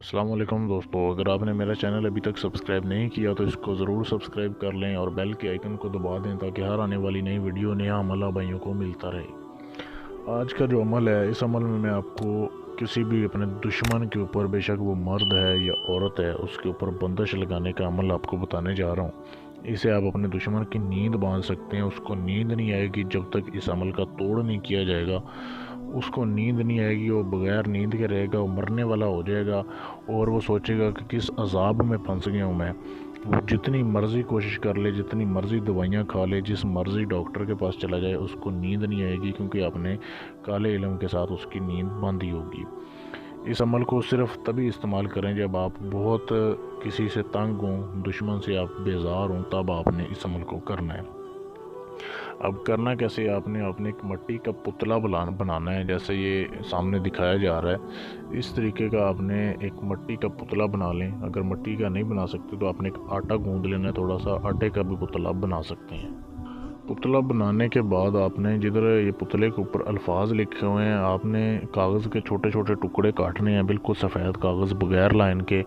अस्सलाम वालेकुम दोस्तों, अगर आपने मेरा चैनल अभी तक सब्सक्राइब नहीं किया तो इसको ज़रूर सब्सक्राइब कर लें और बेल के आइकन को दबा दें ताकि हर आने वाली नई वीडियो नया अमल भाइयों को मिलता रहे। आज का जो अमल है, इस अमल में मैं आपको किसी भी अपने दुश्मन के ऊपर, बेशक वो मर्द है या औरत है, उसके ऊपर बंदिश लगाने का अमल आपको बताने जा रहा हूँ। इसे आप अपने दुश्मन की नींद बांध सकते हैं। उसको नींद नहीं आएगी जब तक इस अमल का तोड़ नहीं किया जाएगा। उसको नींद नहीं आएगी, वो बग़ैर नींद के रहेगा, वो मरने वाला हो जाएगा और वो सोचेगा कि किस अजाब में फंस गया हूँ मैं। वो जितनी मर्ज़ी कोशिश कर ले, जितनी मर्ज़ी दवाइयाँ खा ले, जिस मर्ज़ी डॉक्टर के पास चला जाए, उसको नींद नहीं आएगी क्योंकि आपने काले इल्म के साथ उसकी नींद बांधी होगी। इस अमल को सिर्फ तभी इस्तेमाल करें जब आप बहुत किसी से तंग हों, दुश्मन से आप बेजार हों, तब आपने इस अमल को करना है। अब करना कैसे, आपने अपने एक मिट्टी का पुतला बनाना है, जैसे ये सामने दिखाया जा रहा है। इस तरीके का आपने एक मिट्टी का पुतला बना लें। अगर मिट्टी का नहीं बना सकते तो आपने एक आटा गूंद लेना है, थोड़ा सा आटे का भी पुतला बना सकते हैं। पुतला बनाने के बाद आपने जिधर ये पुतले के ऊपर अल्फाज लिखे हुए हैं, आपने कागज़ के छोटे छोटे टुकड़े काटने हैं, बिल्कुल सफ़ेद कागज़ बगैर लाइन के,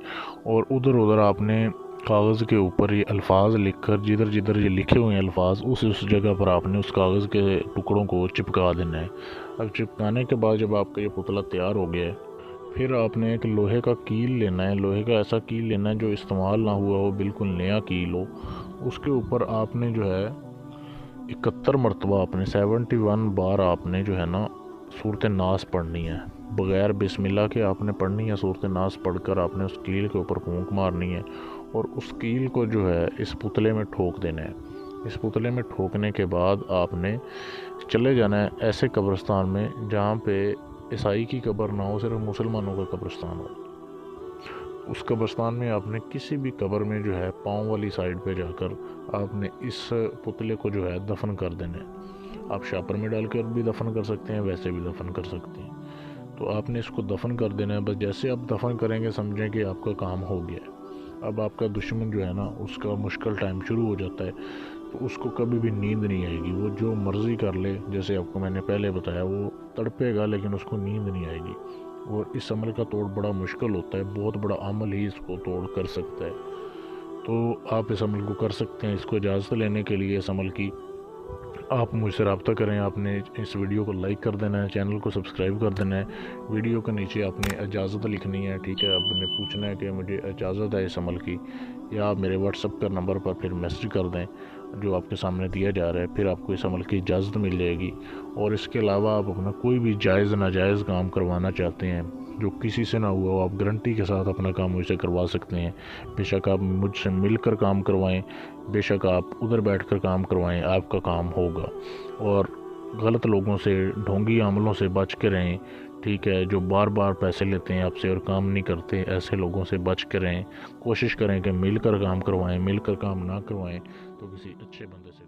और उधर उधर आपने कागज़ के ऊपर ये अल्फाज लिखकर जिधर जिधर ये लिखे हुए हैं अल्फाज, उस जगह पर आपने उस कागज़ के टुकड़ों को चिपका देना है। अब चिपकाने के बाद जब आपका ये पुतला तैयार हो गया है, फिर आपने एक लोहे का कील लेना है। लोहे का ऐसा कील लेना है जो इस्तेमाल ना हुआ हो, बिल्कुल नया कील हो। उसके ऊपर आपने जो है 71 मरतबा, आपने 71 बार आपने जो है ना सूरत नास पढ़नी है। बग़ैर बिस्मिल्लाह के आपने पढ़नी है। सूरत नास पढ़कर आपने उस कील के ऊपर फूंक मारनी है और उस कील को जो है इस पुतले में ठोक देना है। इस पुतले में ठोकने के बाद आपने चले जाना है ऐसे कब्रिस्तान में जहाँ पे ईसाई की कब्र ना हो, सिर्फ मुसलमानों का कब्रिस्तान हो। उस कब्रिस्तान में आपने किसी भी कब्र में जो है पाँव वाली साइड पे जाकर आपने इस पुतले को जो है दफन कर देना है। आप शापर में डालकर भी दफन कर सकते हैं, वैसे भी दफन कर सकते हैं। तो आपने इसको दफन कर देना है। बस जैसे आप दफन करेंगे समझें कि आपका काम हो गया है। अब आपका दुश्मन जो है ना, उसका मुश्किल टाइम शुरू हो जाता है, तो उसको कभी भी नींद नहीं आएगी। वो जो मर्ज़ी कर ले, जैसे आपको मैंने पहले बताया, वो तड़पेगा लेकिन उसको नींद नहीं आएगी। और इस अमल का तोड़ बड़ा मुश्किल होता है, बहुत बड़ा अमल ही इसको तोड़ कर सकता है। तो आप इस अमल को कर सकते हैं। इसको इजाज़त लेने के लिए इस अमल की आप मुझसे रब्ता करें। आपने इस वीडियो को लाइक कर देना है, चैनल को सब्सक्राइब कर देना है। वीडियो के नीचे आपने इजाज़त लिखनी है, ठीक है। आपने पूछना है कि मुझे इजाज़त है इस अमल की, या आप मेरे व्हाट्सअप का नंबर पर फिर मैसेज कर दें जो आपके सामने दिया जा रहा है, फिर आपको इस अमल की इजाज़त मिल जाएगी। और इसके अलावा आप अपना कोई भी जायज़ नाजायज़ काम करवाना चाहते हैं जो किसी से ना हुआ हो, आप गारंटी के साथ अपना काम मुझसे करवा सकते हैं। बेशक आप मुझसे मिलकर काम करवाएं, बेशक आप उधर बैठकर काम करवाएं, आपका काम होगा। और गलत लोगों से, ढोंगी अमलों से बच के रहें, ठीक है। जो बार बार पैसे लेते हैं आपसे और काम नहीं करते, ऐसे लोगों से बच के रहें। कोशिश करें कि मिलकर काम करवाएं, मिलकर काम ना करवाएं तो किसी अच्छे बंदे से